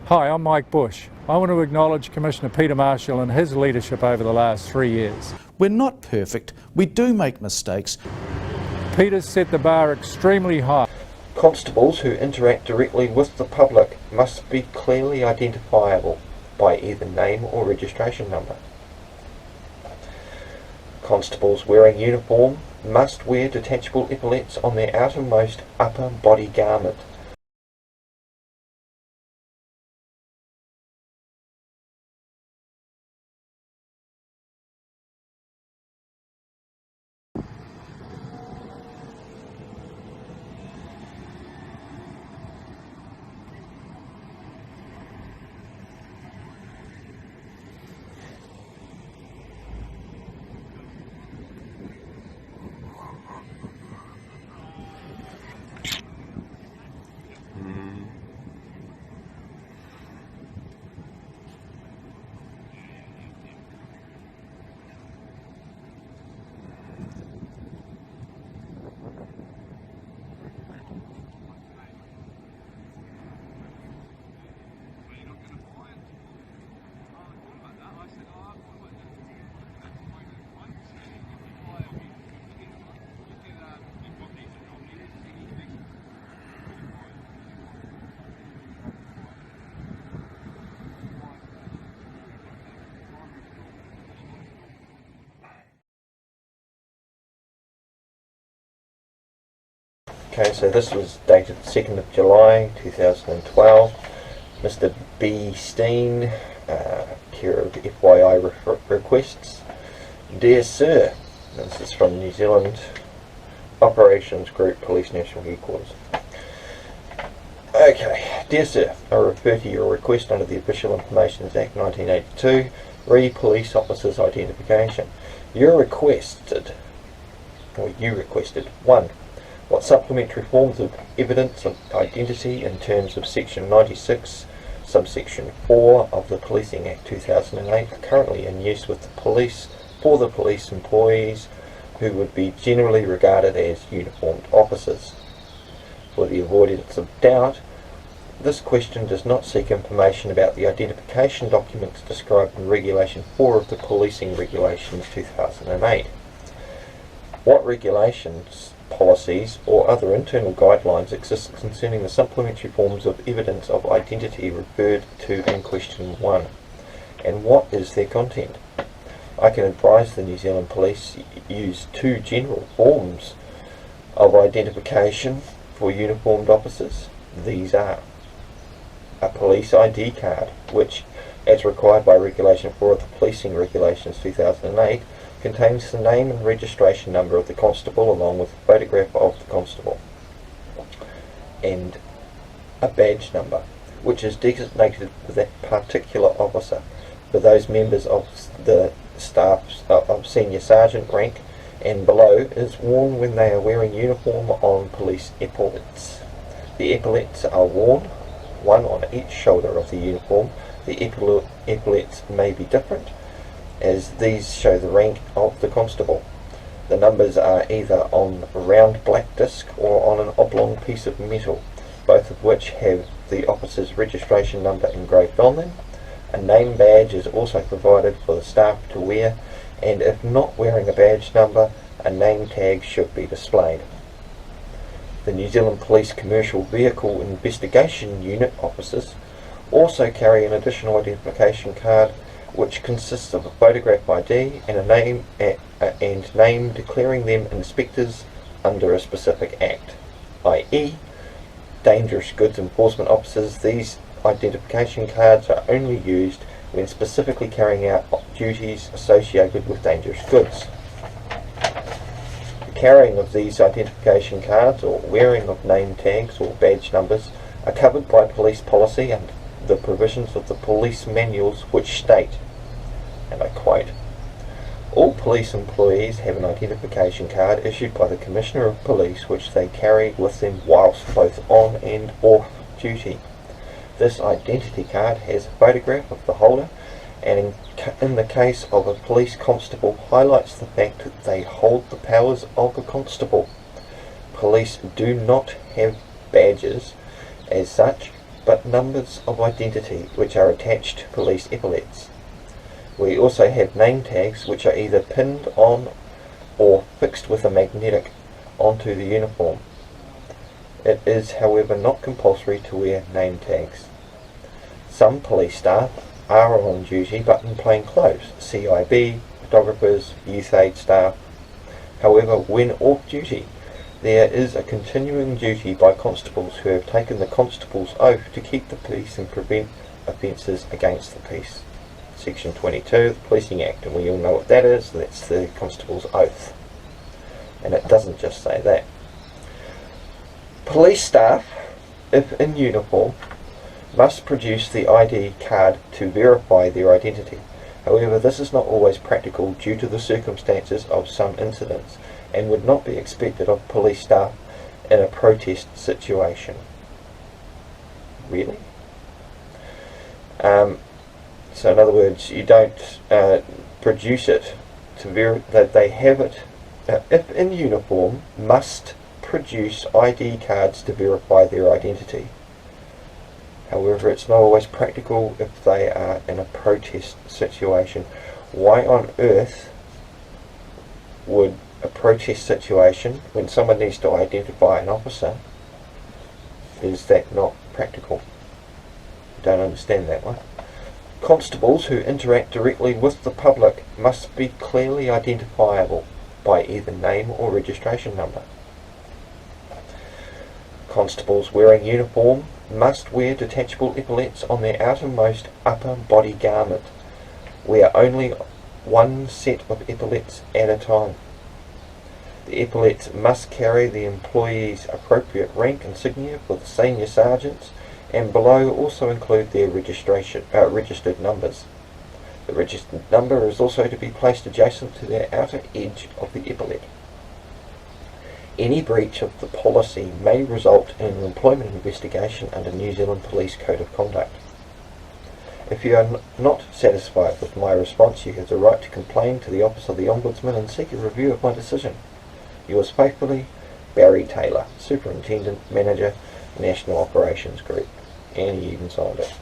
Hi, I'm Mike Bush. I want to acknowledge Commissioner Peter Marshall and his leadership over the last 3 years. We're not perfect. We do make mistakes. Peter's set the bar extremely high. Constables who interact directly with the public must be clearly identifiable by either name or registration number. Constables wearing uniform must wear detachable epaulets on their outermost upper body garment. Okay, so this was dated 2nd of July 2012. Mr. B. Steen, care of FYI requests. Dear Sir, this is from New Zealand Operations Group Police National Headquarters. Okay, Dear Sir, I refer to your request under the Official Information Act 1982, re police officers identification. You requested 1. What supplementary forms of evidence of identity in terms of Section 96, subsection 4 of the Policing Act 2008 are currently in use with the police for the police employees who would be generally regarded as uniformed officers? For the avoidance of doubt, this question does not seek information about the identification documents described in Regulation 4 of the Policing Regulations 2008. What regulations, policies or other internal guidelines exist concerning the supplementary forms of evidence of identity referred to in question 1, and what is their content? I can advise the New Zealand Police use 2 general forms of identification for uniformed officers. These are a police ID card, which, as required by Regulation 4 of the Policing Regulations 2008, contains the name and registration number of the constable along with a photograph of the constable, and a badge number, which is designated for that particular officer. For those members of the staff of senior sergeant rank and below, is worn when they are wearing uniform on police epaulets. The epaulets are worn, one on each shoulder of the uniform. The epaulets may be different, as these show the rank of the constable. The numbers are either on a round black disc or on an oblong piece of metal, both of which have the officer's registration number engraved on them. A name badge is also provided for the staff to wear, and if not wearing a badge number, a name tag should be displayed. The New Zealand Police Commercial Vehicle Investigation Unit officers also carry an additional identification card, which consists of a photograph ID and a name declaring them inspectors under a specific act, i.e. dangerous goods enforcement officers. These identification cards are only used when specifically carrying out duties associated with dangerous goods. The carrying of these identification cards or wearing of name tags or badge numbers are covered by police policy and the provisions of the police manuals, which state, and I quote, all police employees have an identification card issued by the Commissioner of Police which they carry with them whilst both on and off duty. This identity card has a photograph of the holder and in the case of a police constable highlights the fact that they hold the powers of a constable. Police do not have badges as such, but numbers of identity which are attached to police epaulets. We also have name tags which are either pinned on or fixed with a magnetic onto the uniform. It is, however, not compulsory to wear name tags. Some police staff are on duty but in plain clothes, CIB, photographers, youth aid staff. However, when off duty, there is a continuing duty by constables who have taken the constable's oath to keep the peace and prevent offences against the peace. Section 22 of the Policing Act, and we all know what that is. That's the constable's oath. And it doesn't just say that. Police staff, if in uniform, must produce the ID card to verify their identity. However, this is not always practical due to the circumstances of some incidents and would not be expected of police staff in a protest situation. Really? So in other words, you don't produce it to that they have it. If in uniform, must produce ID cards to verify their identity. However, it's not always practical if they are in a protest situation. Why on earth would a protest situation, when someone needs to identify an officer, is that not practical? Don't understand that one. Constables who interact directly with the public must be clearly identifiable by either name or registration number. Constables wearing uniform must wear detachable epaulets on their outermost upper body garment. Wear only one set of epaulets at a time. The epaulets must carry the employee's appropriate rank insignia for the senior sergeants, and below also include their registered numbers. The registered number is also to be placed adjacent to the outer edge of the epaulet. Any breach of the policy may result in an employment investigation under New Zealand Police Code of Conduct. If you are not satisfied with my response, you have the right to complain to the Office of the Ombudsman and seek a review of my decision. Yours faithfully, Barry Taylor, Superintendent Manager, National Operations Group. And he even signed it.